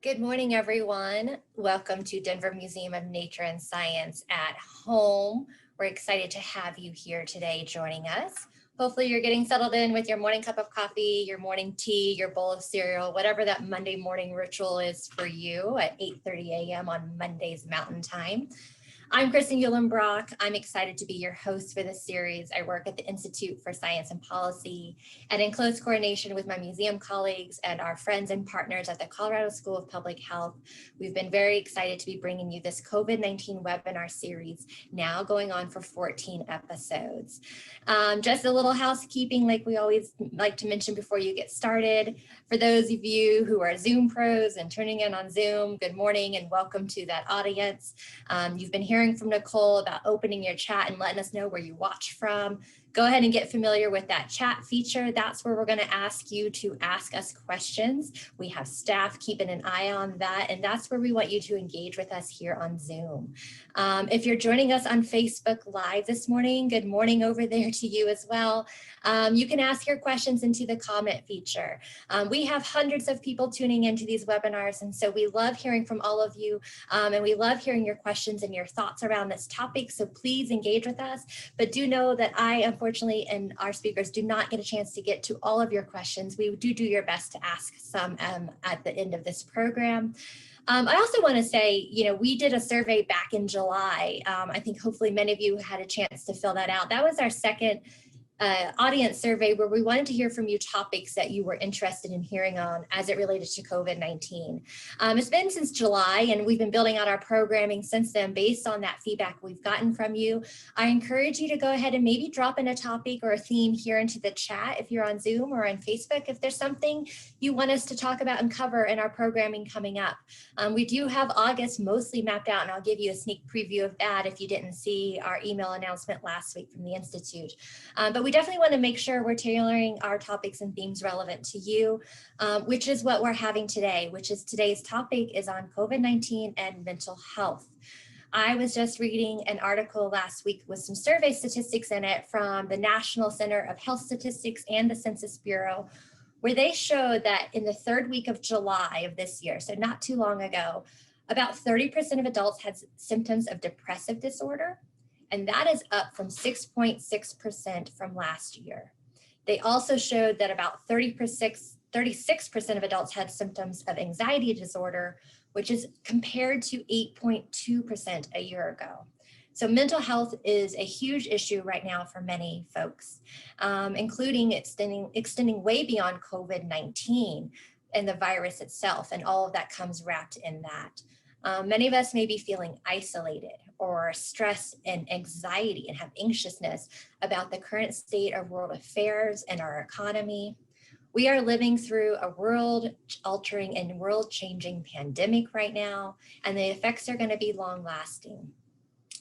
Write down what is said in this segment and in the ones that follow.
Good morning, everyone. Welcome to Denver Museum of Nature and Science at home. We're excited to have you here today joining us. Hopefully you're getting settled in with your morning cup of coffee, your morning tea, your bowl of cereal, whatever that Monday morning ritual is for you at 8:30 a.m. on Mondays Mountain Time. I'm Kristen Uhlenbrock. I'm excited to be your host for this series. I work at the Institute for Science and Policy, and in close coordination with my museum colleagues and our friends and partners at the Colorado School of Public Health, we've been very excited to be bringing you this COVID-19 webinar series, now going on for 14 episodes. Just a little housekeeping, like we always like to mention before you get started. For those of you who are Zoom pros and tuning in on Zoom, good morning and welcome to that audience. You've been hearing from Nicole about opening your chat and letting us know where you watch from. Go ahead and get familiar with that chat feature. That's where we're going to ask you to ask us questions. We have staff keeping an eye on that, and that's where we want you to engage with us here on Zoom. If you're joining us on Facebook Live this morning, good morning over there to you as well. You can ask your questions into the comment feature. We have hundreds of people tuning into these webinars, and so we love hearing from all of you, and we love hearing your questions and your thoughts around this topic, so please engage with us. But do know that unfortunately, and our speakers do not get a chance to get to all of your questions. We do your best to ask some at the end of this program. I also want to say, we did a survey back in July. I think hopefully many of you had a chance to fill that out. That was our second audience survey where we wanted to hear from you topics that you were interested in hearing on as it related to COVID-19. It's been since July, and we've been building out our programming since then based on that feedback we've gotten from you. I encourage you to go ahead and maybe drop in a topic or a theme here into the chat if you're on Zoom or on Facebook, if there's something you want us to talk about and cover in our programming coming up. We do have August mostly mapped out, and I'll give you a sneak preview of that if you didn't see our email announcement last week from the Institute. But we definitely want to make sure we're tailoring our topics and themes relevant to you, which is what we're having today, today's topic is on COVID-19 and mental health. I was just reading an article last week with some survey statistics in it from the National Center of Health Statistics and the Census Bureau, where they showed that in the third week of July of this year, so not too long ago, about 30% of adults had symptoms of depressive disorder, and that is up from 6.6% from last year. They also showed that about 36% of adults had symptoms of anxiety disorder, which is compared to 8.2% a year ago. So mental health is a huge issue right now for many folks, including extending way beyond COVID-19 and the virus itself, and all of that comes wrapped in that. Many of us may be feeling isolated or stress and anxiety and have anxiousness about the current state of world affairs and our economy. We are living through a world-altering and world-changing pandemic right now, and the effects are going to be long-lasting.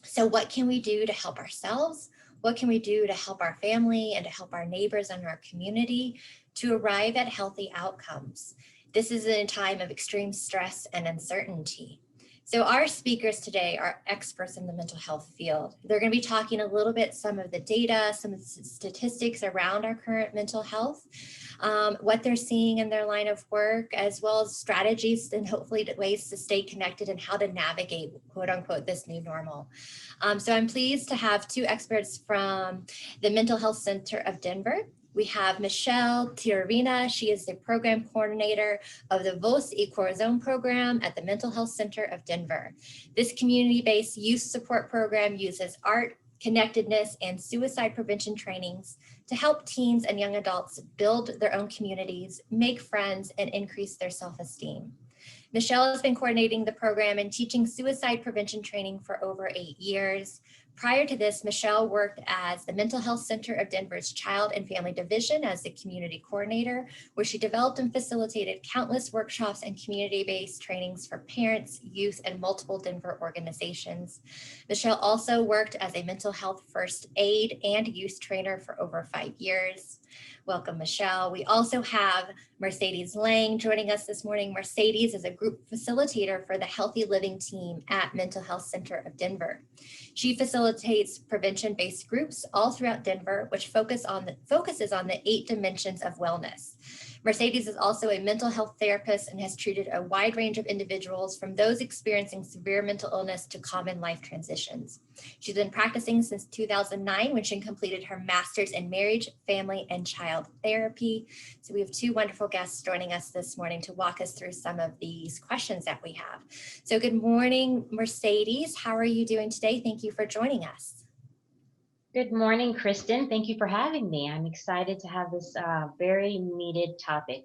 So what can we do to help ourselves? What can we do to help our family and to help our neighbors and our community to arrive at healthy outcomes? This is a time of extreme stress and uncertainty. So our speakers today are experts in the mental health field. They're going to be talking a little bit some of the data, some of the statistics around our current mental health, what they're seeing in their line of work, as well as strategies and hopefully ways to stay connected and how to navigate, quote unquote, this new normal. So I'm pleased to have two experts from the Mental Health Center of Denver. We have Michelle Tiarina. She is the program coordinator of the Voz y Corazon program at the Mental Health Center of Denver. This community-based youth support program uses art, connectedness, and suicide prevention trainings to help teens and young adults build their own communities, make friends, and increase their self-esteem. Michelle has been coordinating the program and teaching suicide prevention training for over 8 years. Prior to this, Michelle worked as the Mental Health Center of Denver's Child and Family Division as the community coordinator, where she developed and facilitated countless workshops and community-based trainings for parents, youth, and multiple Denver organizations. Michelle also worked as a mental health first aid and youth trainer for over 5 years. Welcome, Michelle. We also have Mercedes Lang joining us this morning. Mercedes is a group facilitator for the Healthy Living team at Mental Health Center of Denver. She facilitates prevention-based groups all throughout Denver, which focuses on the 8 dimensions of wellness. Mercedes is also a mental health therapist and has treated a wide range of individuals, from those experiencing severe mental illness to common life transitions. She's been practicing since 2009, when she completed her master's in marriage, family, and child therapy. So we have two wonderful guests joining us this morning to walk us through some of these questions that we have. So good morning, Mercedes. How are you doing today? Thank you for joining us. Good morning, Kristen. Thank you for having me. I'm excited to have this very needed topic.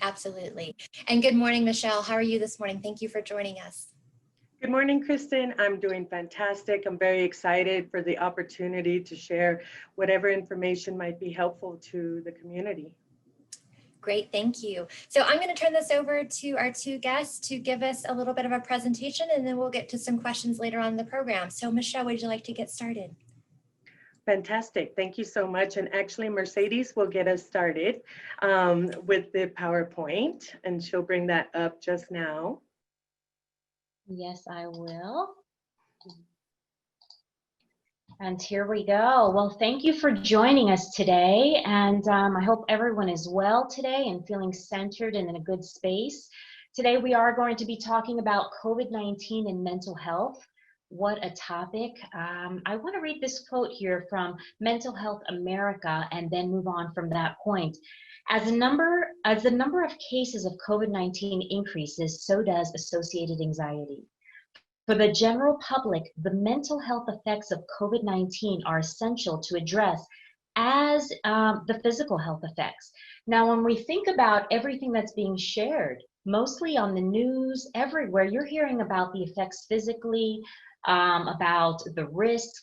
Absolutely. And good morning, Michelle. How are you this morning? Thank you for joining us. Good morning, Kristen. I'm doing fantastic. I'm very excited for the opportunity to share whatever information might be helpful to the community. Great, thank you. So I'm going to turn this over to our two guests to give us a little bit of a presentation, and then we'll get to some questions later on in the program. So Michelle, would you like to get started? Fantastic. Thank you so much. And actually, Mercedes will get us started with the PowerPoint, and she'll bring that up just now. Yes, I will. And here we go. Well, thank you for joining us today. And I hope everyone is well today and feeling centered and in a good space. Today, we are going to be talking about COVID-19 and mental health. What a topic. I want to read this quote here from Mental Health America and then move on from that point. As the number of cases of COVID-19 increases, so does associated anxiety. For the general public, the mental health effects of COVID-19 are essential to address as the physical health effects. Now, when we think about everything that's being shared, mostly on the news, everywhere, you're hearing about the effects physically, about the risk,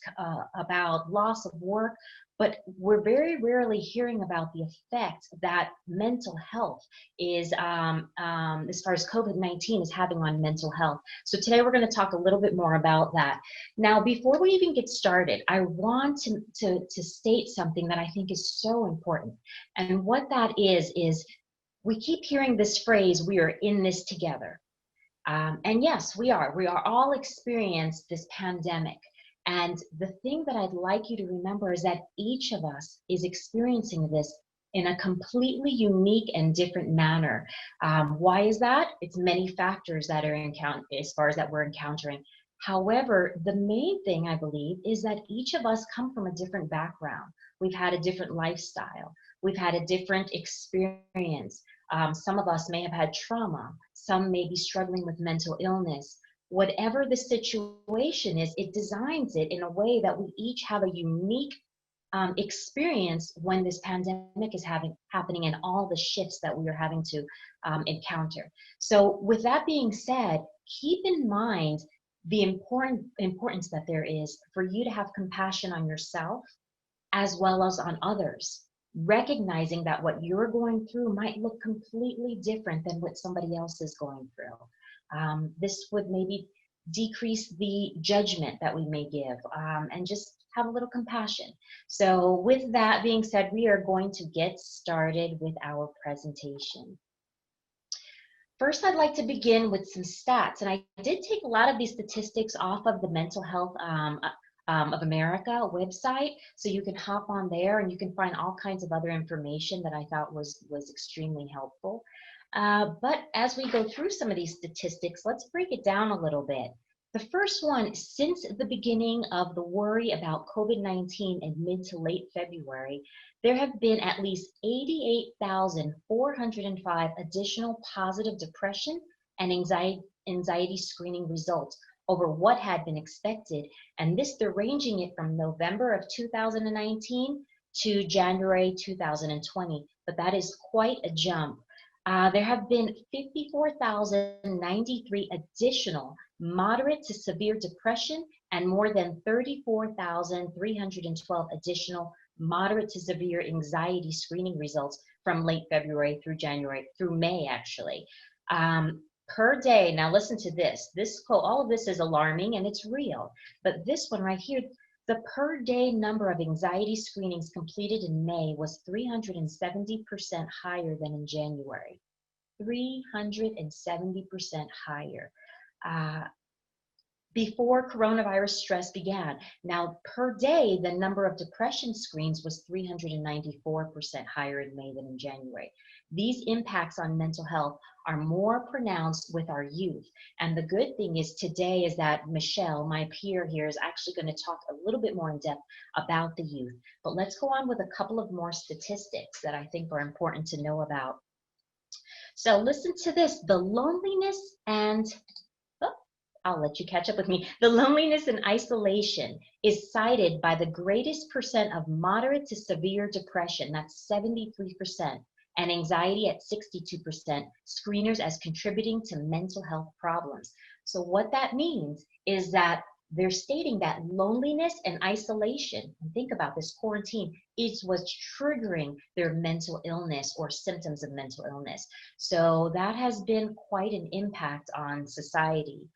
about loss of work, but we're very rarely hearing about the effect that mental health is, as far as COVID-19 is having on mental health. So today we're going to talk a little bit more about that. Now, before we even get started, I want to state something that I think is so important. And what that is we keep hearing this phrase, we are in this together. And yes, we are. We are all experienced this pandemic. And the thing that I'd like you to remember is that each of us is experiencing this in a completely unique and different manner. Why is that? It's many factors that are as far as that we're encountering. However, the main thing I believe is that each of us come from a different background. We've had a different lifestyle. We've had a different experience. Some of us may have had trauma. Some may be struggling with mental illness. Whatever the situation is, it designs it in a way that we each have a unique experience when this pandemic is happening and all the shifts that we are having to encounter. So with that being said, keep in mind the importance that there is for you to have compassion on yourself as well as on others, recognizing that what you're going through might look completely different than what somebody else is going through. This would maybe decrease the judgment that we may give and just have a little compassion. So with that being said, we are going to get started with our presentation. First, I'd like to begin with some stats. And I did take a lot of these statistics off of the Mental Health of America website. So you can hop on there and you can find all kinds of other information that I thought was extremely helpful. But as we go through some of these statistics, let's break it down a little bit. The first one, since the beginning of the worry about COVID-19 in mid to late February, there have been at least 88,405 additional positive depression and anxiety screening results over what had been expected. And this, they're ranging it from November of 2019 to January 2020, but that is quite a jump. There have been 54,093 additional moderate to severe depression and more than 34,312 additional moderate to severe anxiety screening results from late February through May, actually. Per day, now listen to this quote, all of this is alarming and it's real, but this one right here, the per day number of anxiety screenings completed in May was 370% higher than in January. 370% higher. before coronavirus stress began. Now, per day, the number of depression screens was 394% higher in May than in January. These impacts on mental health are more pronounced with our youth. And the good thing is today is that Michelle, my peer here, is actually going to talk a little bit more in depth about the youth. But let's go on with a couple of more statistics that I think are important to know about. So listen to this, the loneliness and I'll let you catch up with me. The loneliness and isolation is cited by the greatest percent of moderate to severe depression, that's 73%, and anxiety at 62%, screeners as contributing to mental health problems. So what that means is that they're stating that loneliness and isolation, and think about this, quarantine, is what's triggering their mental illness or symptoms of mental illness. So that has been quite an impact on society.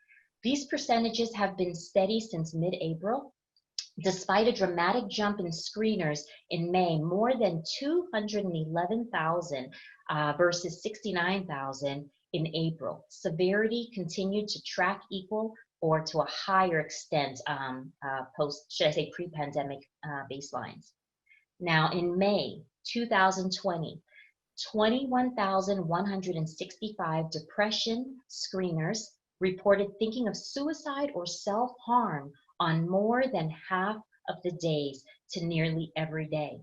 These percentages have been steady since mid-April. Despite a dramatic jump in screeners in May, more than 211,000 versus 69,000 in April. Severity continued to track equal or to a higher extent pre-pandemic baselines. Now in May 2020, 21,165 depression screeners reported thinking of suicide or self-harm on more than half of the days to nearly every day,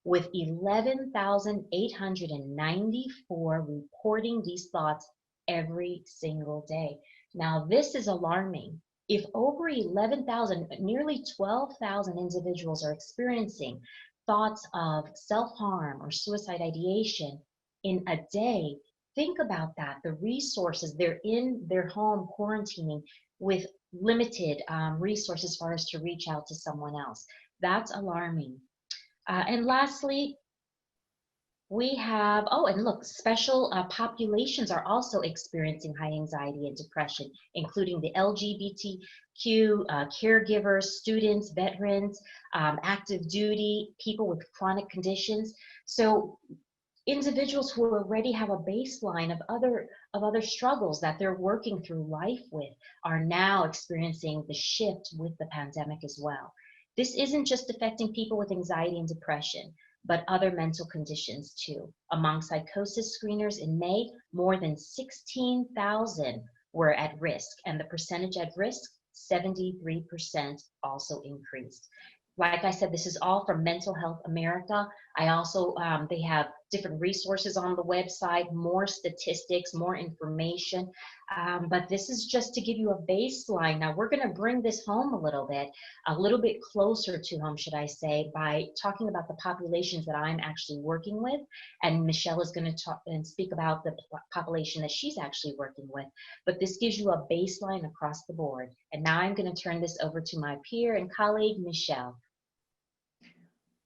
with 11,894 reporting these thoughts every single day. Now, this is alarming. If over 11,000, nearly 12,000 individuals are experiencing thoughts of self-harm or suicide ideation in a day, think about that, the resources. They're in their home quarantining with limited resources as far as to reach out to someone else. That's alarming. And lastly, we have, and look, special populations are also experiencing high anxiety and depression, including the LGBTQ, caregivers, students, veterans, active duty, people with chronic conditions. So individuals who already have a baseline of other struggles that they're working through life with are now experiencing the shift with the pandemic as well. This isn't just affecting people with anxiety and depression, but other mental conditions too. Among psychosis screeners in May, more than 16,000 were at risk, and the percentage at risk, 73% also increased. Like I said, this is all from Mental Health America. I also, they have different resources on the website, more statistics, more information. But this is just to give you a baseline. Now we're gonna bring this home a little bit closer to home, should I say, by talking about the populations that I'm actually working with. And Michelle is gonna talk and speak about the population that she's actually working with. But this gives you a baseline across the board. And now I'm gonna turn this over to my peer and colleague, Michelle.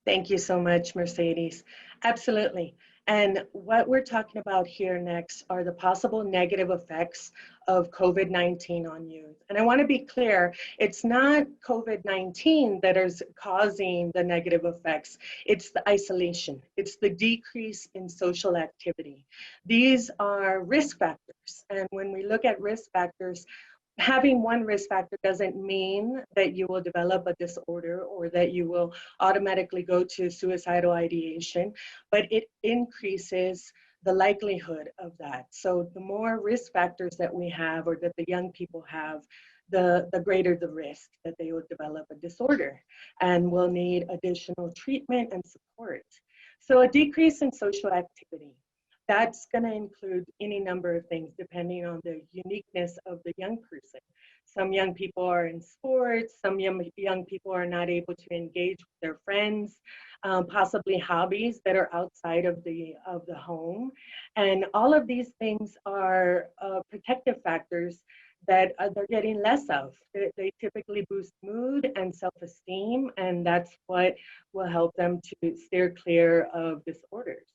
Thank you so much, Mercedes. Absolutely. And what we're talking about here next are the possible negative effects of COVID-19 on youth. And I want to be clear, it's not COVID-19 that is causing the negative effects. It's the isolation. It's the decrease in social activity. These are risk factors. And when we look at risk factors, having one risk factor doesn't mean that you will develop a disorder or that you will automatically go to suicidal ideation, but it increases the likelihood of that. So the more risk factors that we have or that the young people have, the greater the risk that they will develop a disorder and will need additional treatment and support. So a decrease in social activity. That's going to include any number of things depending on the uniqueness of the young person. Some young people are in sports, some young people are not able to engage with their friends, possibly hobbies that are outside of the home. And all of these things are protective factors that they're getting less of. They typically boost mood and self-esteem, and that's what will help them to steer clear of disorders.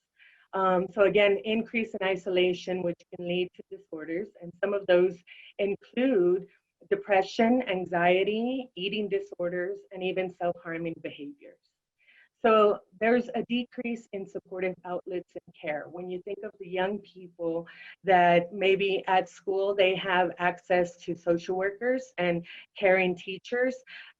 So again, increase in isolation, which can lead to disorders. And some of those include depression, anxiety, eating disorders, and even self-harming behaviors. So there's a decrease in supportive outlets and care. When you think of the young people that maybe at school they have access to social workers and caring teachers,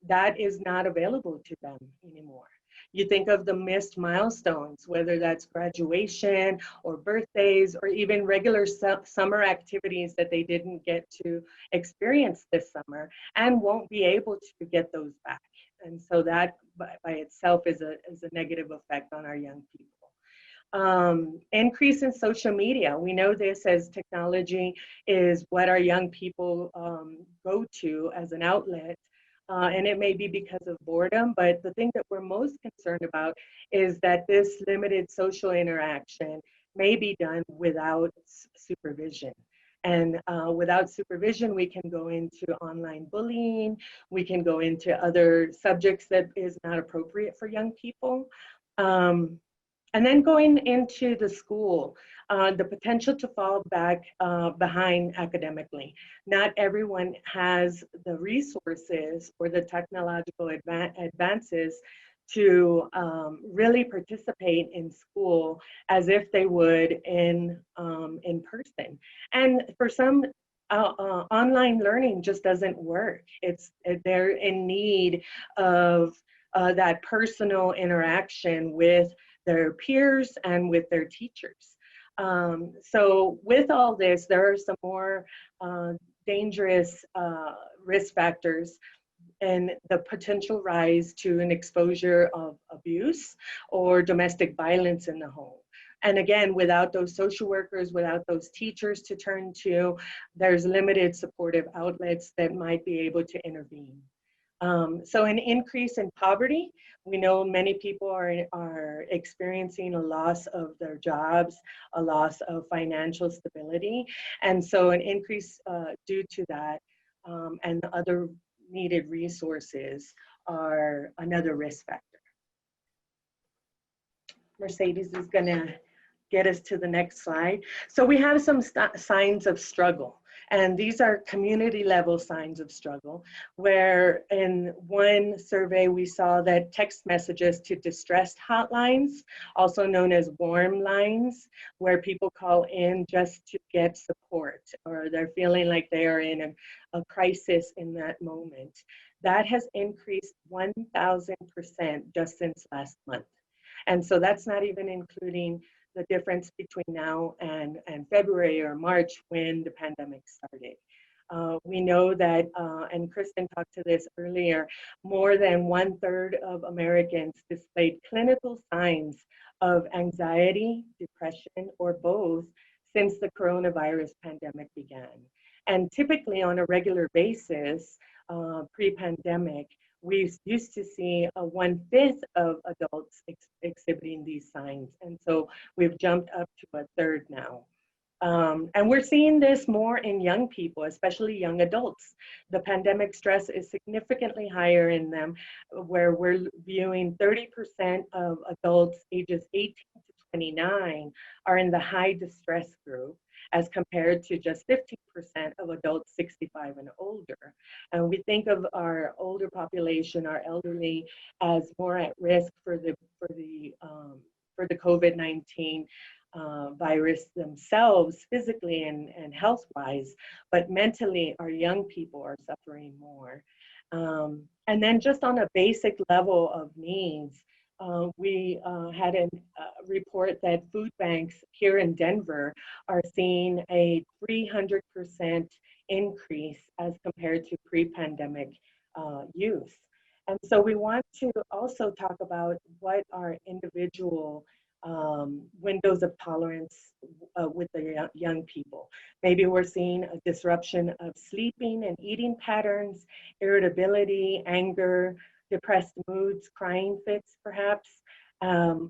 that is not available to them anymore. You think of the missed milestones, whether that's graduation or birthdays or even regular summer activities that they didn't get to experience this summer and won't be able to get those back. And so that by itself is a negative effect on our young people. Increase in social media. We know this as technology is what our young people go to as an outlet. And it may be because of boredom, but the thing that we're most concerned about is that this limited social interaction may be done without supervision. And without supervision, we can go into online bullying, we can go into other subjects that is not appropriate for young people. And then going into the school, the potential to fall back behind academically. Not everyone has the resources or the technological advances to really participate in school as if they would in person. And for some, online learning just doesn't work. They're in need of that personal interaction with their peers and with their teachers. So with all this, there are some more dangerous risk factors and the potential rise to an exposure of abuse or domestic violence in the home. And again, without those social workers, without those teachers to turn to, there's limited supportive outlets that might be able to intervene. So an increase in poverty. We know many people are experiencing a loss of their jobs, a loss of financial stability. And so an increase due to that and other needed resources are another risk factor. Mercedes is gonna get us to the next slide. So we have some signs of struggle. And these are community level signs of struggle, where in one survey we saw that text messages to distressed hotlines, also known as warm lines, where people call in just to get support or they're feeling like they are in a crisis in that moment. That has increased 1,000% just since last month. And so that's not even including the difference between now and February or March when the pandemic started. We know that, and Kristen talked to this earlier, more than 1/3 of Americans displayed clinical signs of anxiety, depression, or both since the coronavirus pandemic began. And typically on a regular basis, pre-pandemic, we used to see 1/5 of adults exhibiting these signs. And so we've jumped up to 1/3 now. And we're seeing this more in young people, especially young adults. The pandemic stress is significantly higher in them, where we're viewing 30% of adults ages 18 to 29 are in the high distress group, as compared to just 15% of adults 65 and older. And we think of our older population, our elderly, as more at risk for the COVID-19 virus themselves, physically and health-wise, but mentally, our young people are suffering more. And then just on a basic level of needs, we had a report that food banks here in Denver are seeing a 300% increase as compared to pre-pandemic use. And so we want to also talk about what our individual windows of tolerance with the young people. Maybe we're seeing a disruption of sleeping and eating patterns, irritability, anger, depressed moods, crying fits perhaps,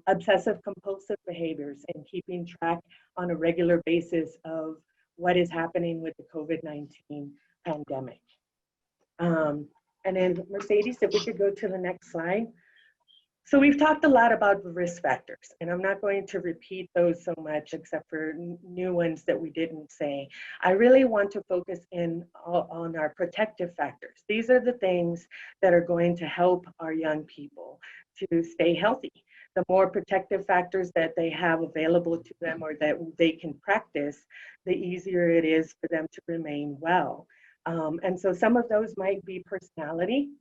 obsessive compulsive behaviors, and keeping track on a regular basis of what is happening with the COVID-19 pandemic. And then Mercedes, if we could go to the next slide. So we've talked a lot about the risk factors, and I'm not going to repeat those so much except for new ones that we didn't say. I really want to focus in on our protective factors. These are the things that are going to help our young people to stay healthy. The more protective factors that they have available to them or that they can practice, the easier it is for them to remain well. And so some of those might be personality,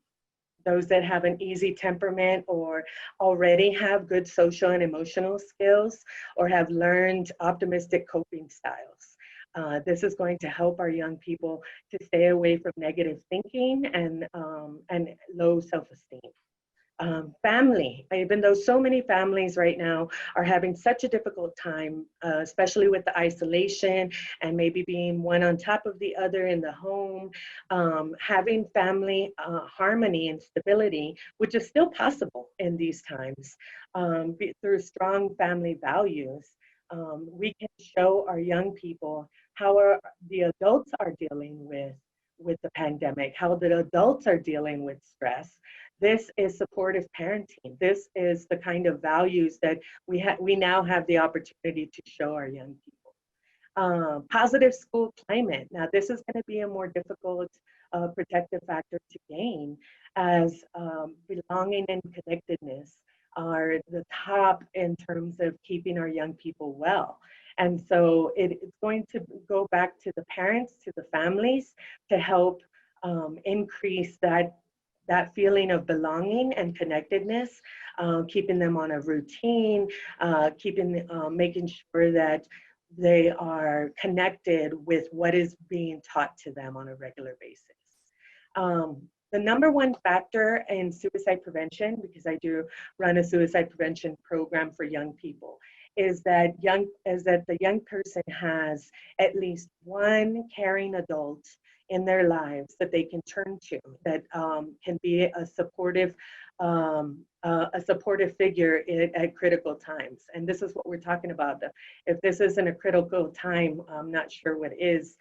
those that have an easy temperament or already have good social and emotional skills or have learned optimistic coping styles. This is going to help our young people to stay away from negative thinking and low self-esteem. Family, even though so many families right now are having such a difficult time, especially with the isolation and maybe being one on top of the other in the home, having family harmony and stability, which is still possible in these times, through strong family values. We can show our young people how the adults are dealing with the pandemic, how the adults are dealing with stress. This is supportive parenting. This is the kind of values that we now have the opportunity to show our young people. Positive school climate. Now, this is going to be a more difficult protective factor to gain, as belonging and connectedness are the top in terms of keeping our young people well. And so it's going to go back to the parents, to the families, to help increase that feeling of belonging and connectedness, keeping them on a routine, making sure that they are connected with what is being taught to them on a regular basis. The number one factor in suicide prevention, because I do run a suicide prevention program for young people, is that the young person has at least one caring adult in their lives that they can turn to, that can be a supportive figure at critical times. And this is what we're talking about. If this isn't a critical time, I'm not sure what is.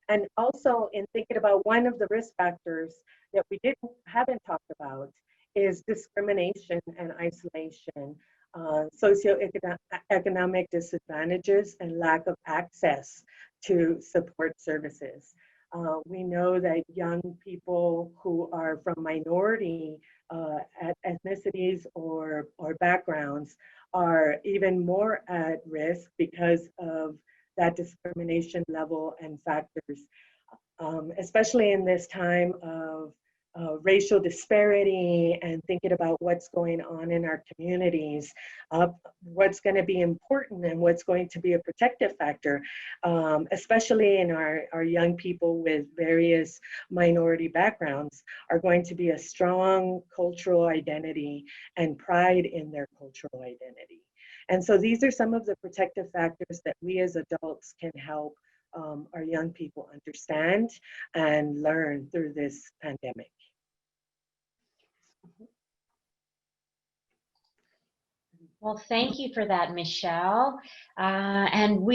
And also, in thinking about one of the risk factors that we haven't talked about is discrimination and isolation, socioeconomic disadvantages, and lack of access to support services. We know that young people who are from minority ethnicities or backgrounds are even more at risk because of that discrimination level and factors, especially in this time of racial disparity and thinking about what's going on in our communities, what's going to be important and what's going to be a protective factor, especially in our young people with various minority backgrounds, are going to be a strong cultural identity and pride in their cultural identity. And so these are some of the protective factors that we as adults can help our young people understand and learn through this pandemic. Well, thank you for that, Michelle. And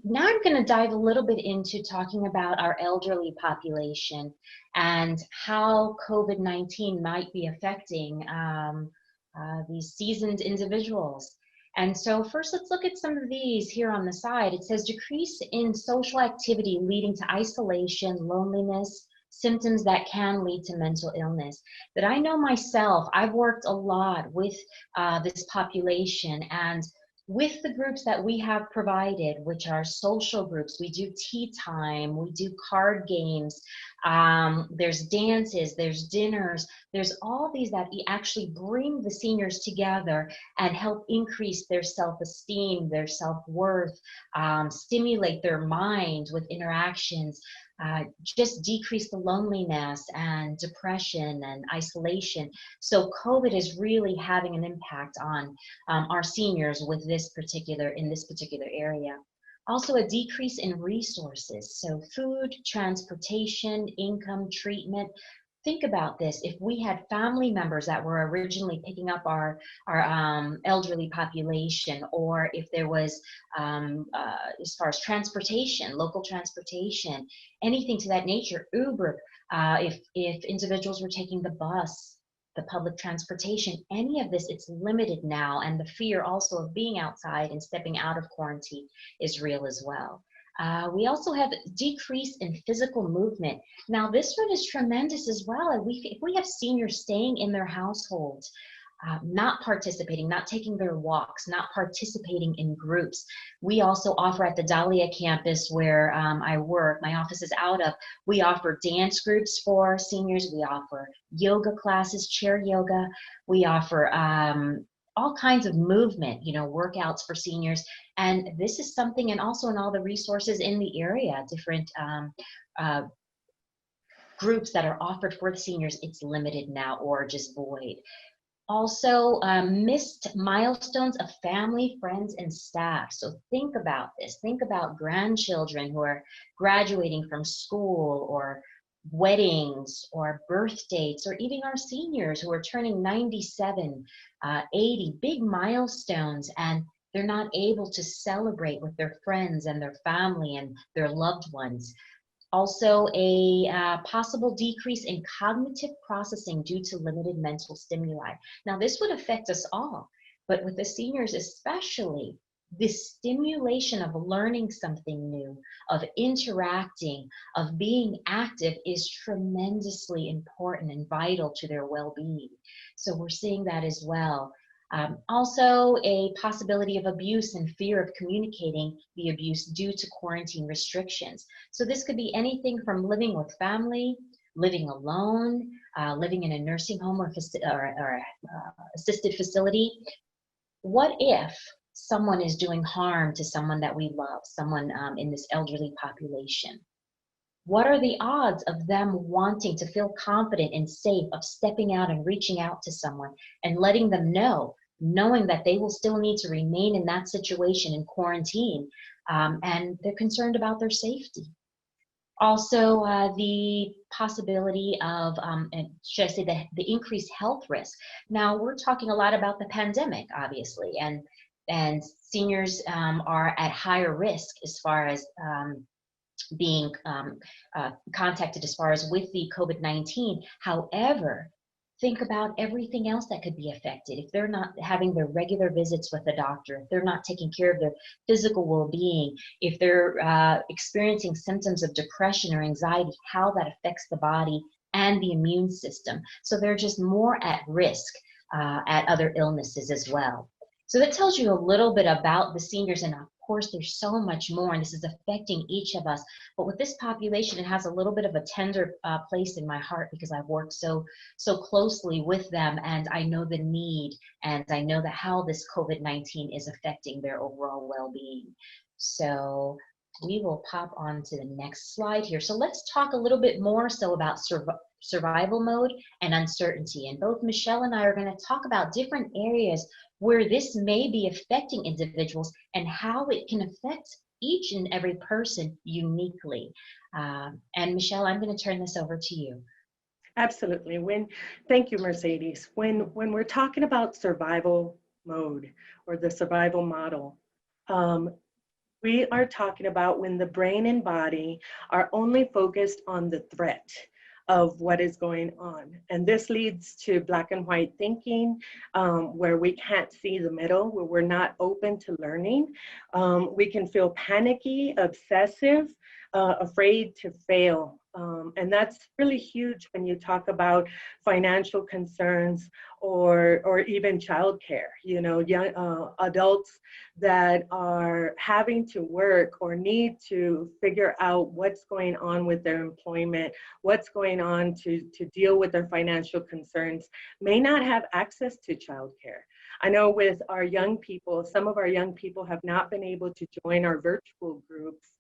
now I'm going to dive a little bit into talking about our elderly population and how COVID-19 might be affecting these seasoned individuals. And so first, let's look at some of these here on the side. It says decrease in social activity leading to isolation, loneliness, symptoms that can lead to mental illness. But I know myself, I've worked a lot with this population, and with the groups that we have provided, which are social groups, we do tea time, we do card games, there's dances, there's dinners, there's all these that actually bring the seniors together and help increase their self-esteem, their self-worth, stimulate their mind with interactions, just decrease the loneliness and depression and isolation. So COVID is really having an impact on our seniors with in this particular area. Also a decrease in resources. So food, transportation, income, treatment. Think about this. If we had family members that were originally picking up our elderly population, or if there was, as far as transportation, local transportation, anything to that nature, Uber, if individuals were taking the bus, the public transportation, any of this, it's limited now. And the fear also of being outside and stepping out of quarantine is real as well. We also have decrease in physical movement. Now, this one is tremendous as well. And if we have seniors staying in their households, not participating, not taking their walks, not participating in groups. We also offer at the Dahlia campus where I work, my office is out of, we offer dance groups for seniors, we offer yoga classes, chair yoga, we offer all kinds of movement, workouts for seniors. And this is something, and also in all the resources in the area, different groups that are offered for the seniors, it's limited now or just void. Also, missed milestones of family, friends, and staff. So think about this. Think about grandchildren who are graduating from school, or weddings, or birth dates, or even our seniors who are turning 97, 80, big milestones, and they're not able to celebrate with their friends and their family and their loved ones. Also, a possible decrease in cognitive processing due to limited mental stimuli. Now, this would affect us all, but with the seniors especially, the stimulation of learning something new, of interacting, of being active is tremendously important and vital to their well-being. So we're seeing that as well. Also, a possibility of abuse and fear of communicating the abuse due to quarantine restrictions. So this could be anything from living with family, living alone, living in a nursing home or assisted facility. What if someone is doing harm to someone that we love, someone in this elderly population? What are the odds of them wanting to feel confident and safe of stepping out and reaching out to someone and letting them know, knowing that they will still need to remain in that situation in quarantine, and they're concerned about their safety? Also, the possibility of, should I say, the increased health risk. Now, we're talking a lot about the pandemic, obviously, and seniors are at higher risk as far as being contacted as far as with the COVID-19. However, think about everything else that could be affected. If they're not having their regular visits with the doctor, if they're not taking care of their physical well-being, if they're experiencing symptoms of depression or anxiety, how that affects the body and the immune system. So they're just more at risk at other illnesses as well. So that tells you a little bit about the seniors, and of course there's so much more, and this is affecting each of us. But with this population, it has a little bit of a tender place in my heart, because I've worked so closely with them, and I know the need, and I know that how this COVID-19 is affecting their overall well-being. So we will pop on to the next slide here. So let's talk a little bit more so about survival mode and uncertainty. And both Michelle and I are going to talk about different areas where this may be affecting individuals and how it can affect each and every person uniquely. And Michelle, I'm going to turn this over to you. Absolutely. Thank you, Mercedes. When we're talking about survival mode or the survival model, we are talking about when the brain and body are only focused on the threat of what is going on. And this leads to black and white thinking, where we can't see the middle, where we're not open to learning. We can feel panicky, obsessive, afraid to fail. And that's really huge when you talk about financial concerns or even childcare. Young adults that are having to work or need to figure out what's going on with their employment, what's going on to deal with their financial concerns, may not have access to childcare. I know with our young people, some of our young people have not been able to join our virtual groups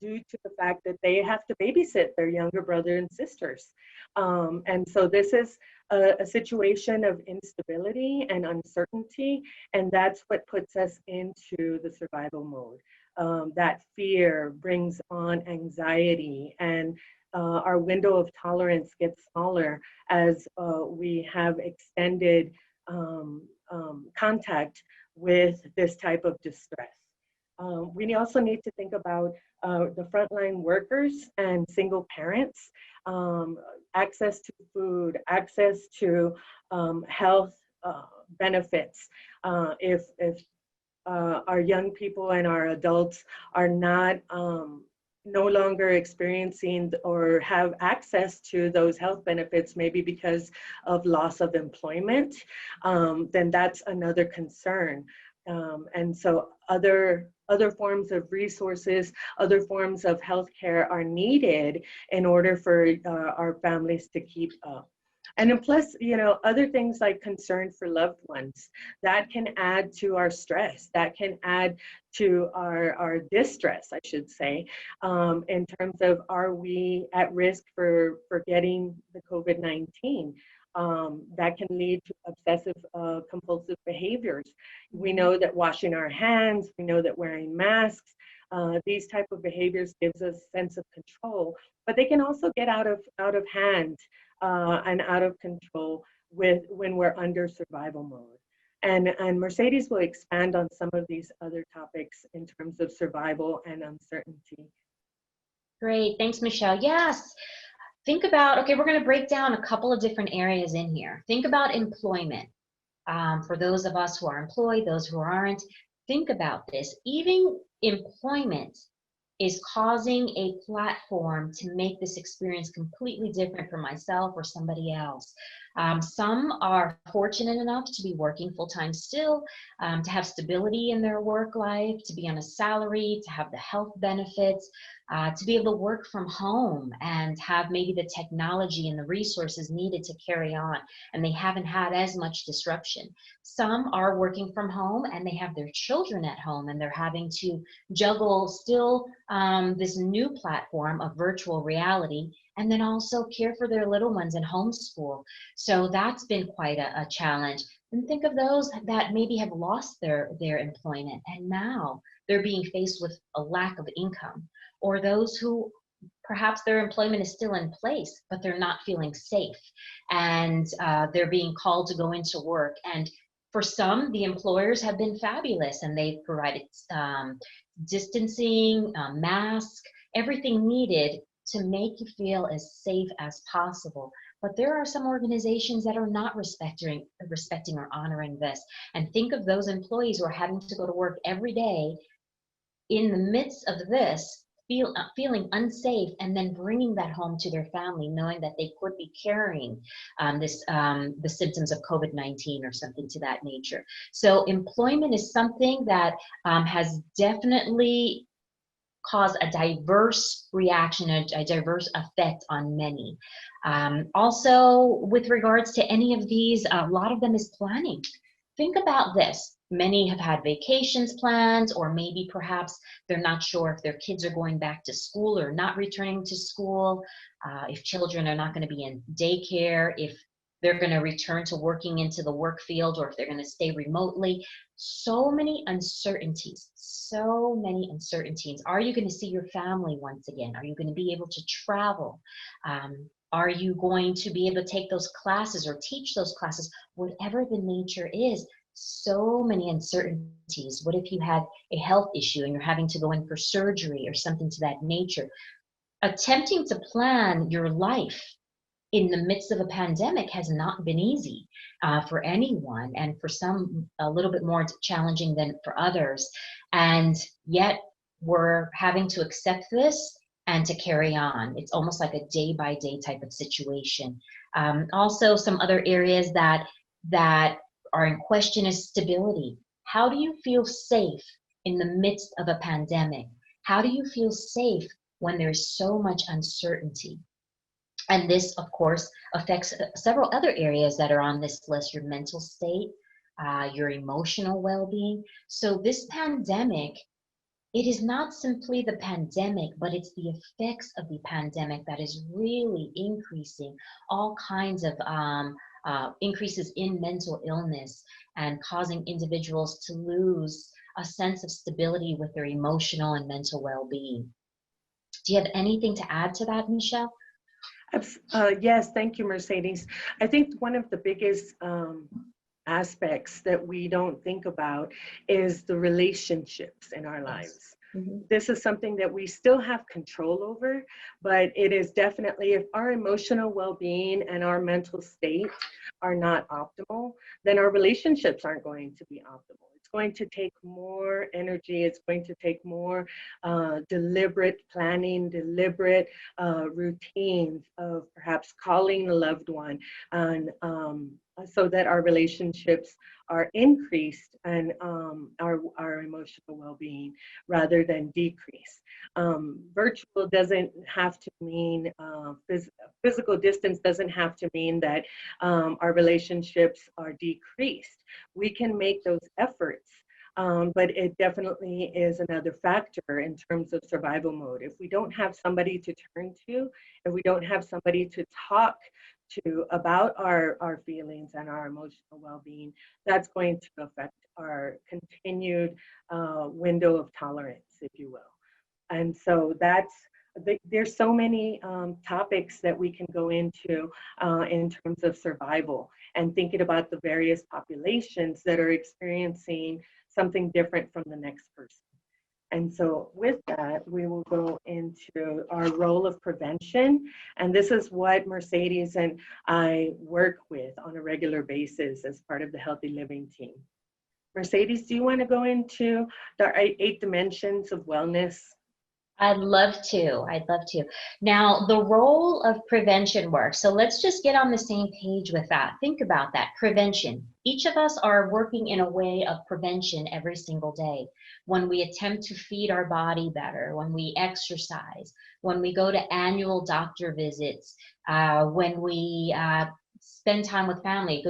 due to the fact that they have to babysit their younger brother and sisters. And so this is a situation of instability and uncertainty, and that's what puts us into the survival mode. That fear brings on anxiety, and our window of tolerance gets smaller as we have extended contact with this type of distress. We also need to think about the frontline workers and single parents, access to food, access to health benefits. If our young people and our adults are not no longer experiencing or have access to those health benefits, maybe because of loss of employment, then that's another concern. And so other forms of resources, other forms of healthcare are needed in order for our families to keep up. And then plus, other things like concern for loved ones, that can add to our stress, that can add to our distress, I should say, in terms of, are we at risk for getting the COVID-19? That can lead to obsessive compulsive behaviors. We know that washing our hands, we know that wearing masks, these type of behaviors gives us a sense of control, but they can also get out of hand and out of control when we're under survival mode. And Mercedes will expand on some of these other topics in terms of survival and uncertainty. Great, thanks, Michelle. Yes, think about, okay, we're going to break down a couple of different areas in here. Think about employment. For those of us who are employed, those who aren't, think about this. Even employment is causing a platform to make this experience completely different for myself or somebody else. Some are fortunate enough to be working full-time still, to have stability in their work life, to be on a salary, to have the health benefits, to be able to work from home and have maybe the technology and the resources needed to carry on, and they haven't had as much disruption. Some are working from home and they have their children at home and they're having to juggle still this new platform of virtual reality, and then also care for their little ones and homeschool. So that's been quite a challenge. And think of those that maybe have lost their employment and now they're being faced with a lack of income, or those who perhaps their employment is still in place, but they're not feeling safe and they're being called to go into work. And for some, the employers have been fabulous and they've provided distancing, mask, everything needed to make you feel as safe as possible. But there are some organizations that are not respecting or honoring this. And think of those employees who are having to go to work every day in the midst of this, feeling unsafe, and then bringing that home to their family, knowing that they could be carrying the symptoms of COVID-19 or something to that nature. So employment is something that has definitely caused a diverse reaction, a diverse effect on many. Also, with regards to any of these, a lot of them is planning. Think about this. Many have had vacations planned, or maybe perhaps they're not sure if their kids are going back to school or not returning to school, if children are not going to be in daycare, if they're going to return to working into the work field, or if they're going to stay remotely. So many uncertainties, so many uncertainties. Are you going to see your family once again? Are you going to be able to travel? Are you going to be able to take those classes or teach those classes? Whatever the nature is, so many uncertainties. What if you had a health issue and you're having to go in for surgery or something to that nature? Attempting to plan your life in the midst of a pandemic has not been easy for anyone, and for some a little bit more challenging than for others. And yet we're having to accept this and to carry on. It's almost like a day-by-day type of situation. Also, some other areas that are in question is stability. How do you feel safe in the midst of a pandemic? How do you feel safe when there's so much uncertainty? And this, of course, affects several other areas that are on this list: your mental state, your emotional well-being. So this pandemic, it is not simply the pandemic, but it's the effects of the pandemic that is really increasing all kinds of increases in mental illness and causing individuals to lose a sense of stability with their emotional and mental well-being. Do you have anything to add to that, Michelle? Yes, thank you, Mercedes. I think one of the biggest aspects that we don't think about is the relationships in our Yes. lives. Mhm. This is something that we still have control over, but it is definitely, if our emotional well-being and our mental state are not optimal, then our relationships aren't going to be optimal. It's going to take more energy. It's going to take more deliberate planning, deliberate routines of perhaps calling a loved one, and so that our relationships are increased and our emotional well-being rather than decrease. Virtual doesn't have to mean, physical distance doesn't have to mean that our relationships are decreased. We can make those efforts, but it definitely is another factor in terms of survival mode. If we don't have somebody to turn to, if we don't have somebody to talk to about our feelings and our emotional well-being, that's going to affect our continued window of tolerance, if you will. And so there's so many topics that we can go into in terms of survival and thinking about the various populations that are experiencing something different from the next person. And so with that, we will go into our role of prevention. And this is what Mercedes and I work with on a regular basis as part of the Healthy Living team. Mercedes, do you want to go into the 8 dimensions of wellness? I'd love to. I'd love to. Now, the role of prevention work. So let's just get on the same page with that. Think about that. Prevention. Each of us are working in a way of prevention every single day. When we attempt to feed our body better, when we exercise, when we go to annual doctor visits, when we spend time with family,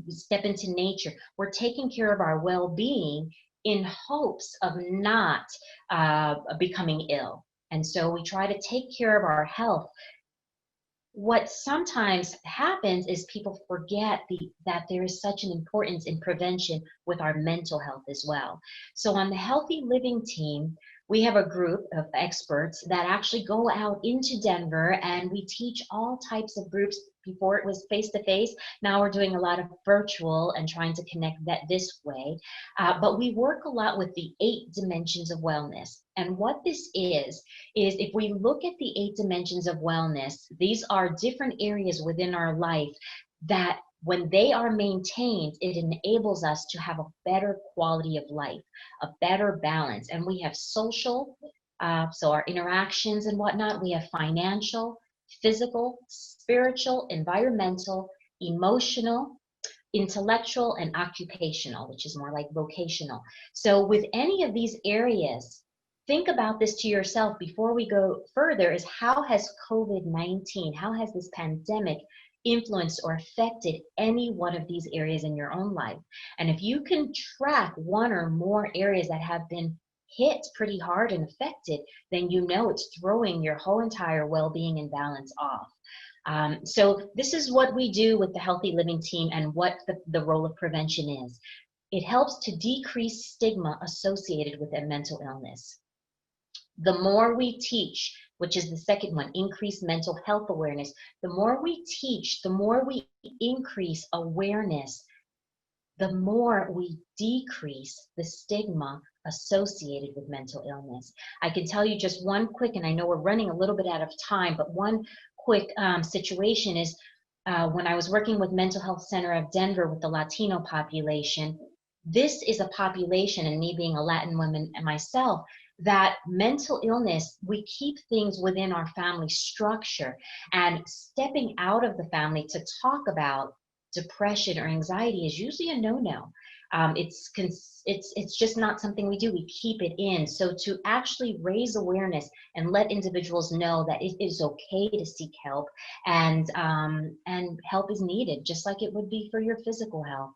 step into nature, we're taking care of our well-being in hopes of not becoming ill. And so we try to take care of our health. What sometimes happens is people forget that there is such an importance in prevention with our mental health as well. So on the Healthy Living team, we have a group of experts that actually go out into Denver, and we teach all types of groups. Before it was face-to-face, now we're doing a lot of virtual and trying to connect that this way. But we work a lot with the 8 dimensions of wellness. And what this is if we look at the 8 dimensions of wellness, these are different areas within our life that when they are maintained, it enables us to have a better quality of life, a better balance. And we have social, so our interactions and whatnot. We have financial, physical, spiritual, environmental, emotional, intellectual, and occupational, which is more like vocational. So with any of these areas, think about this to yourself before we go further, is how has COVID-19, how has this pandemic influenced or affected any one of these areas in your own life? And if you can track one or more areas that have been hit pretty hard and affected, then you know it's throwing your whole entire well-being and balance off. So this is what we do with the Healthy Living team and what the role of prevention is. It helps to decrease stigma associated with a mental illness. The more we teach, which is the second one, increase mental health awareness, the more we teach, the more we increase awareness, the more we decrease the stigma associated with mental illness. I can tell you just one quick, and I know we're running a little bit out of time, but one quick situation is when I was working with Mental Health Center of Denver with the Latino population. This is a population, and me being a Latin woman and myself, that mental illness, we keep things within our family structure, and stepping out of the family to talk about depression or anxiety is usually a no-no. It's just not something we do. We keep it in. So to actually raise awareness and let individuals know that it is okay to seek help, and help is needed, just like it would be for your physical health.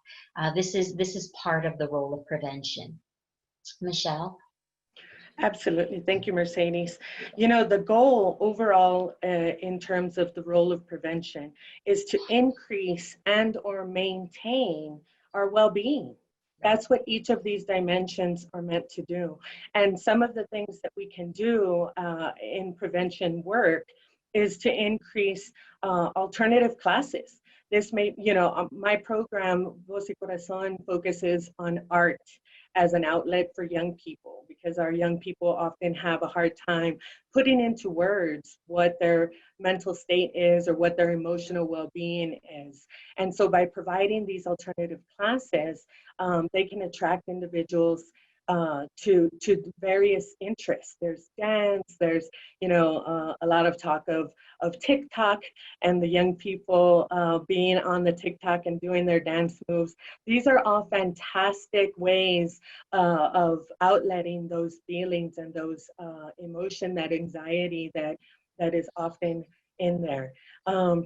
This is part of the role of prevention. Michelle? Absolutely. Thank you, Mercedes. You know, the goal overall in terms of the role of prevention is to increase and or maintain our well-being. That's what each of these dimensions are meant to do. And some of the things that we can do in prevention work is to increase alternative classes. This may, you know, my program, Voz y Corazón, focuses on art as an outlet for young people, because our young people often have a hard time putting into words what their mental state is or what their emotional well-being is. And so by providing these alternative classes, they can attract individuals to various interests. There's dance, there's, you know, a lot of talk of TikTok and the young people being on the TikTok and doing their dance moves. These are all fantastic ways of outletting those feelings and those emotion, that anxiety that is often in there.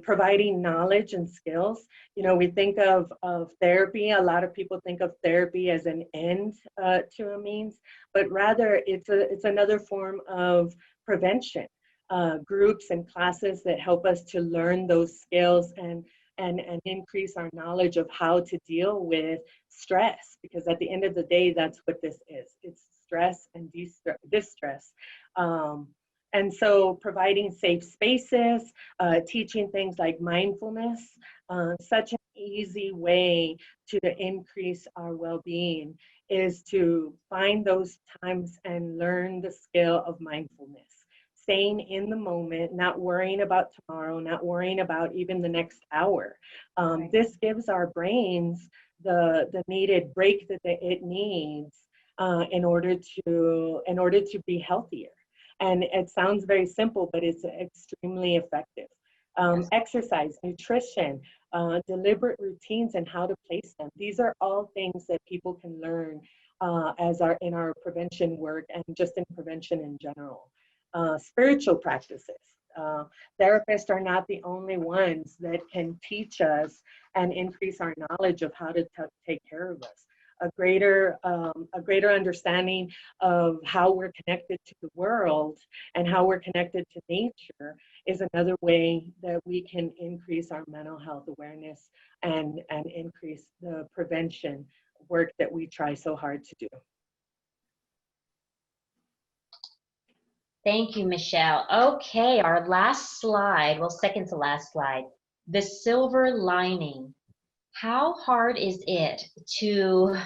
Providing knowledge and skills. You know, we think of therapy, a lot of people think of therapy as an end to a means, but rather it's another form of prevention. Groups and classes that help us to learn those skills and increase our knowledge of how to deal with stress, because at the end of the day, that's what this is. It's stress and distress. And so providing safe spaces, teaching things like mindfulness, such an easy way to increase our well-being is to find those times and learn the skill of mindfulness. Staying in the moment, not worrying about tomorrow, not worrying about even the next hour. This gives our brains the needed break that it needs in order to be healthier. And it sounds very simple, but it's extremely effective. Exercise, nutrition, deliberate routines, and how to place them. These are all things that people can learn in our prevention work and just in prevention in general. Spiritual practices. Therapists are not the only ones that can teach us and increase our knowledge of how to take care of us. A greater understanding of how we're connected to the world and how we're connected to nature is another way that we can increase our mental health awareness and increase the prevention work that we try so hard to do. Thank you, Michelle. Okay, our last slide, well, second to last slide, the silver lining. How hard is it to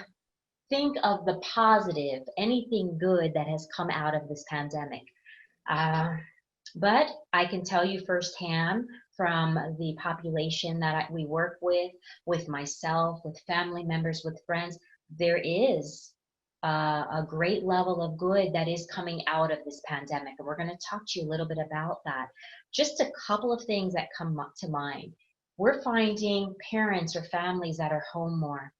think of the positive, anything good that has come out of this pandemic? But I can tell you firsthand from the population that we work with myself, with family members, with friends, there is a great level of good that is coming out of this pandemic. And we're going to talk to you a little bit about that. Just a couple of things that come up to mind. We're finding parents or families that are home more,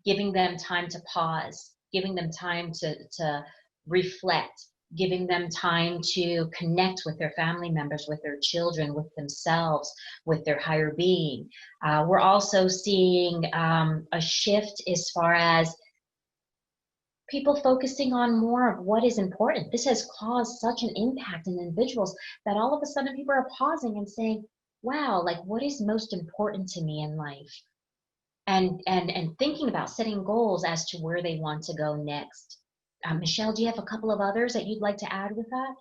giving them time to pause, giving them time to reflect, giving them time to connect with their family members, with their children, with themselves, with their higher being. We're also seeing a shift as far as people focusing on more of what is important. This has caused such an impact in individuals that all of a sudden people are pausing and saying, wow, like what is most important to me in life? And thinking about setting goals as to where they want to go next. Michelle, do you have a couple of others that you'd like to add with that?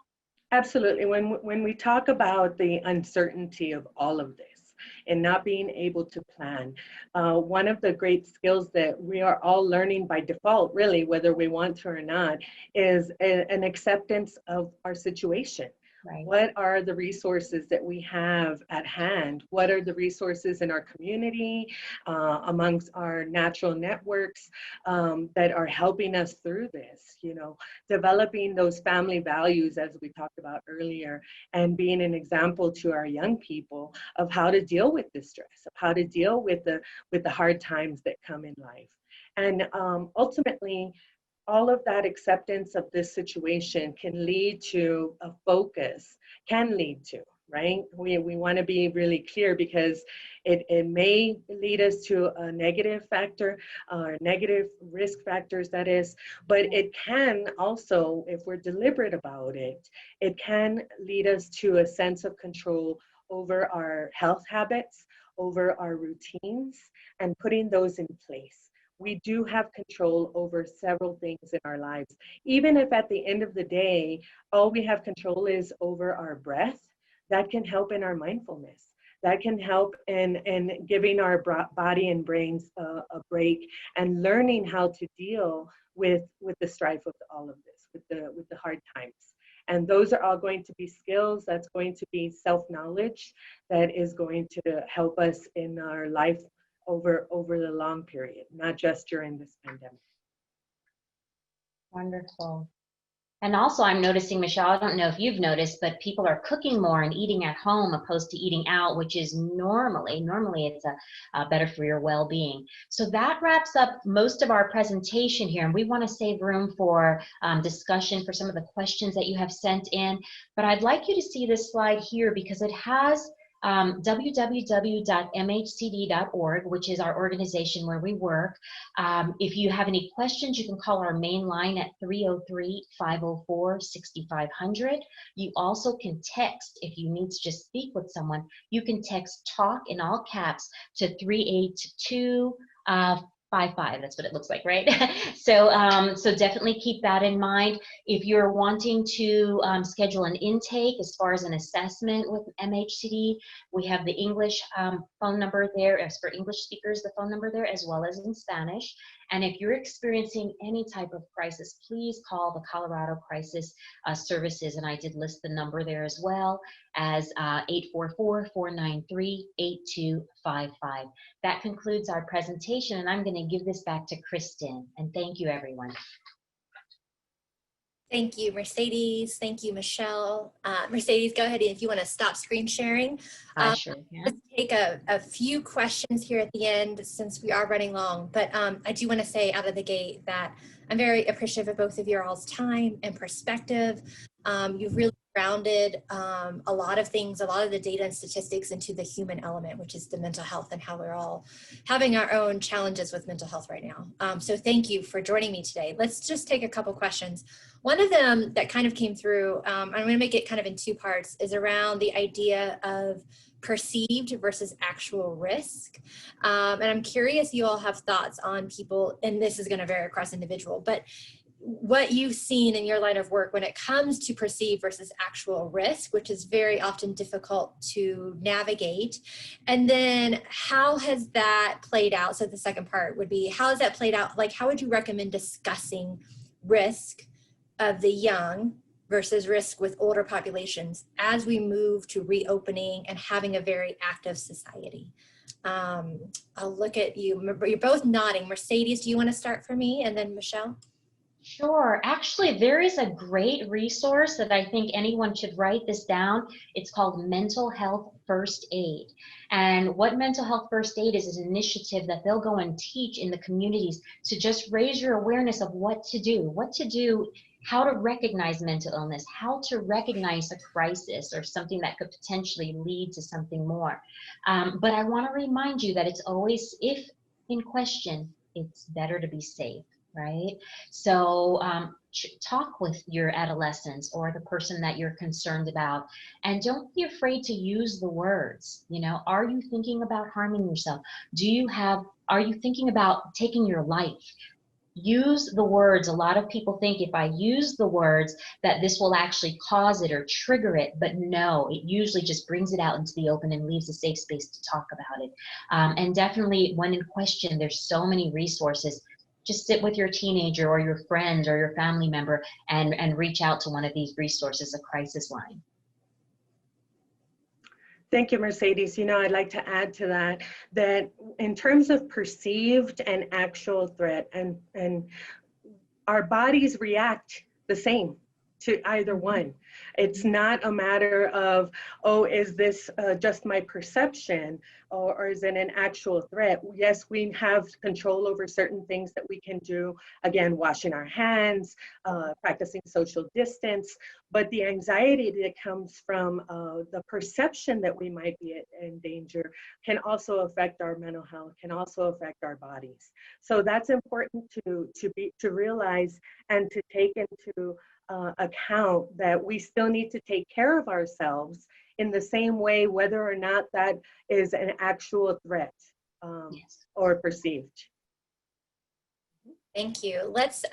Absolutely. When we talk about the uncertainty of all of this and not being able to plan, one of the great skills that we are all learning by default, really, whether we want to or not, is an acceptance of our situation. Right. What are the resources that we have at hand? What are the resources in our community, amongst our natural networks that are helping us through this? You know, developing those family values, as we talked about earlier, and being an example to our young people of how to deal with the stress, of how to deal with the hard times that come in life. And ultimately, all of that acceptance of this situation can lead to a focus, right? We want to be really clear, because it may lead us to a negative factor, negative risk factors, that is, but it can also, if we're deliberate about it, it can lead us to a sense of control over our health habits, over our routines, and putting those in place. We do have control over several things in our lives. Even if at the end of the day, all we have control is over our breath, that can help in our mindfulness. that can help in giving our body and brains a break and learning how to deal with the strife of all of this, with the hard times. And those are all going to be skills. That's going to be self-knowledge that is going to help us in our life over the long period, not just during this pandemic. Wonderful. And also I'm noticing, Michelle, I don't know if you've noticed, but people are cooking more and eating at home opposed to eating out, which is normally it's better for your well-being. So that wraps up most of our presentation here. And we want to save room for discussion for some of the questions that you have sent in. But I'd like you to see this slide here because it has www.mhcd.org, which is our organization where we work. If you have any questions, you can call our main line at 303-504-6500. You also can text if you need to just speak with someone. You can text TALK in all caps to 38255. That's what it looks like, right? So definitely keep that in mind. If you're wanting to schedule an intake as far as an assessment with MHCD, we have the English phone number there. As for English speakers, the phone number there, as well as in Spanish. And if you're experiencing any type of crisis, please call the Colorado Crisis Services. And I did list the number there as well as 844-493-8255. That concludes our presentation, and I'm going to give this back to Kristen. And thank you, everyone. Thank you, Mercedes. Thank you, Michelle. Mercedes, go ahead if you want to stop screen sharing. I sure can. Let's take a few questions here at the end since we are running long. But I do want to say out of the gate that I'm very appreciative of both of your all's time and perspective. You've really grounded a lot of things, a lot of the data and statistics into the human element, which is the mental health and how we're all having our own challenges with mental health right now. So thank you for joining me today. Let's just take a couple questions. One of them that kind of came through, I'm going to make it kind of in two parts, is around the idea of perceived versus actual risk. And I'm curious, you all have thoughts on people, and this is going to vary across individual, but what you've seen in your line of work when it comes to perceived versus actual risk, which is very often difficult to navigate. And then how has that played out? So the second part would be, how has that played out? Like, how would you recommend discussing risk of the young versus risk with older populations as we move to reopening and having a very active society? I'll look at you. You're both nodding. Mercedes, do you want to start for me? And then Michelle? Sure. Actually, there is a great resource that I think anyone should write this down. It's called Mental Health First Aid. And what Mental Health First Aid is an initiative that they'll go and teach in the communities to just raise your awareness of what to do, how to recognize mental illness, how to recognize a crisis or something that could potentially lead to something more. But I want to remind you that it's always, if in question, it's better to be safe. Right? So talk with your adolescents or the person that you're concerned about, and don't be afraid to use the words. You know, are you thinking about harming yourself? Are you thinking about taking your life? Use the words. A lot of people think if I use the words that this will actually cause it or trigger it, but no, it usually just brings it out into the open and leaves a safe space to talk about it. And definitely when in question, there's so many resources. Just sit with your teenager or your friend or your family member and reach out to one of these resources, a crisis line. Thank you, Mercedes. You know, I'd like to add to that in terms of perceived and actual threat, and our bodies react the same to either one. It's not a matter of, oh, is this just my perception, or is it an actual threat? Yes, we have control over certain things that we can do. Again, washing our hands, practicing social distance, but the anxiety that comes from the perception that we might be in danger can also affect our mental health, can also affect our bodies. So that's important to realize and to take into account that we still need to take care of ourselves in the same way, whether or not that is an actual threat Yes. or perceived. Thank you. Let's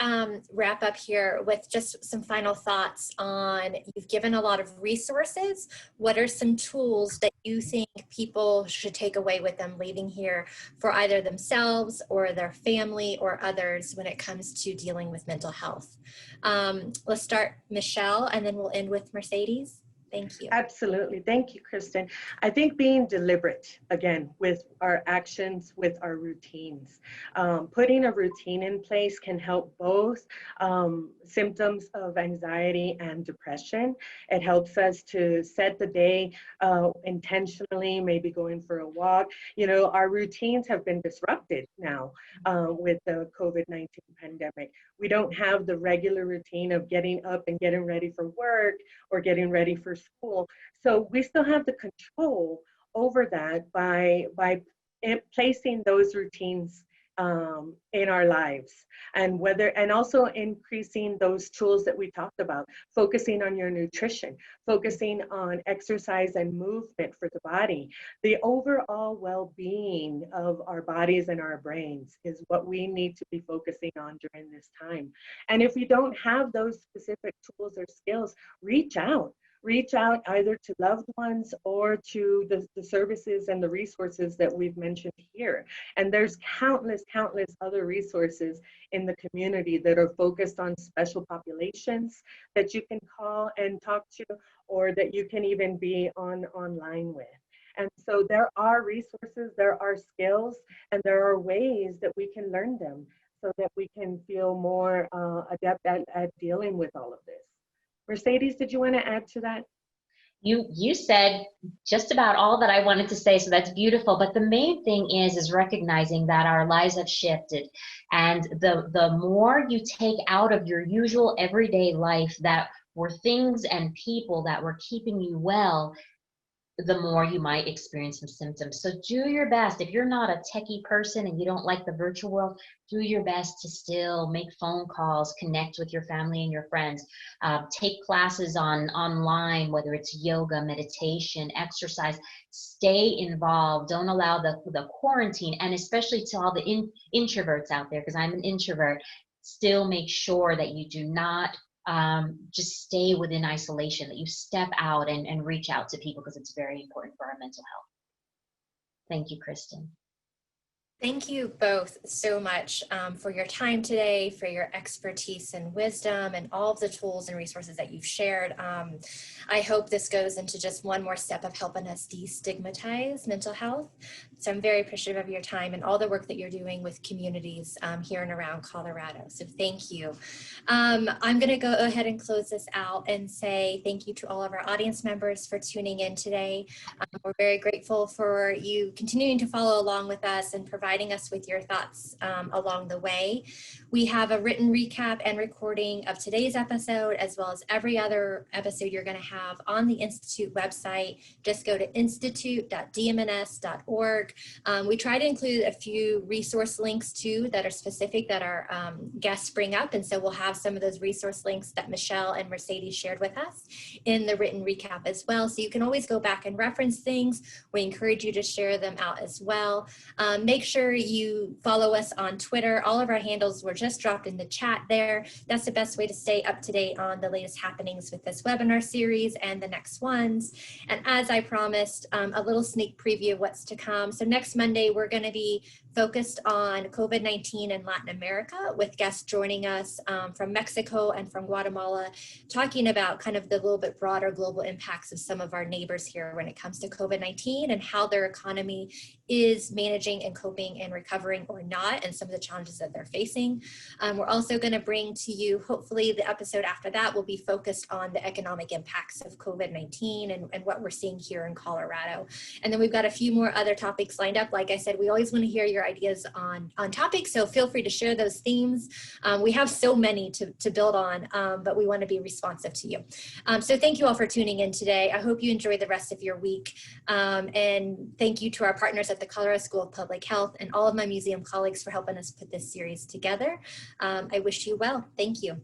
wrap up here with just some final thoughts on, you've given a lot of resources. What are some tools that you think people should take away with them leaving here for either themselves or their family or others when it comes to dealing with mental health? Let's start, Michelle, and then we'll end with Mercedes. Thank you. Absolutely. Thank you, Kristen. I think being deliberate, again, with our actions, with our routines. Putting a routine in place can help both symptoms of anxiety and depression. It helps us to set the day intentionally, maybe going for a walk. You know, our routines have been disrupted now with the COVID-19 pandemic. We don't have the regular routine of getting up and getting ready for work or getting ready for school. So we still have the control over that by placing those routines in our lives, and also increasing those tools that we talked about, focusing on your nutrition, focusing on exercise and movement for the body. The overall well-being of our bodies and our brains is what we need to be focusing on during this time. And if you don't have those specific tools or skills, reach out either to loved ones or to the services and the resources that we've mentioned here. And there's countless other resources in the community that are focused on special populations that you can call and talk to, or that you can even be online with. And so there are resources, there are skills, and there are ways that we can learn them so that we can feel more adept at dealing with all of this. Mercedes, did you want to add to that? You said just about all that I wanted to say, so that's beautiful. But the main thing is recognizing that our lives have shifted, and the more you take out of your usual everyday life that were things and people that were keeping you well, the more you might experience some symptoms. So do your best. If you're not a techie person and you don't like the virtual world, do your best to still make phone calls, connect with your family and your friends, take classes online, whether it's yoga, meditation, exercise. Stay involved. Don't allow the quarantine, and especially to all the introverts out there, because I'm an introvert, still make sure that you do not just stay within isolation, that you step out and reach out to people, because it's very important for our mental health. Thank you, Kristen. Thank you both so much for your time today, for your expertise and wisdom, and all of the tools and resources that you've shared. I hope this goes into just one more step of helping us destigmatize mental health. So I'm very appreciative of your time and all the work that you're doing with communities here and around Colorado. So thank you. I'm going to go ahead and close this out and say thank you to all of our audience members for tuning in today. We're very grateful for you continuing to follow along with us and providing us with your thoughts along the way. We have a written recap and recording of today's episode, as well as every other episode you're going to have on the Institute website. Just go to institute.dmns.org. We try to include a few resource links too that are specific that our guests bring up. And so we'll have some of those resource links that Michelle and Mercedes shared with us in the written recap as well. So you can always go back and reference things. We encourage you to share them out as well. Make sure you follow us on Twitter. All of our handles were just dropped in the chat there. That's the best way to stay up to date on the latest happenings with this webinar series and the next ones. And as I promised, a little sneak preview of what's to come. So next Monday, we're going to be focused on COVID-19 in Latin America, with guests joining us from Mexico and from Guatemala, talking about kind of the little bit broader global impacts of some of our neighbors here when it comes to COVID-19 and how their economy is managing and coping and recovering or not, and some of the challenges that they're facing. We're also going to bring to you, hopefully the episode after that will be focused on the economic impacts of COVID-19 and what we're seeing here in Colorado. And then we've got a few more other topics lined up. Like I said, we always want to hear your ideas on topics, so feel free to share those themes. We have so many to build on, but we want to be responsive to you. So thank you all for tuning in today. I hope you enjoy the rest of your week. And thank you to our partners at the Colorado School of Public Health and all of my museum colleagues for helping us put this series together. I wish you well. Thank you.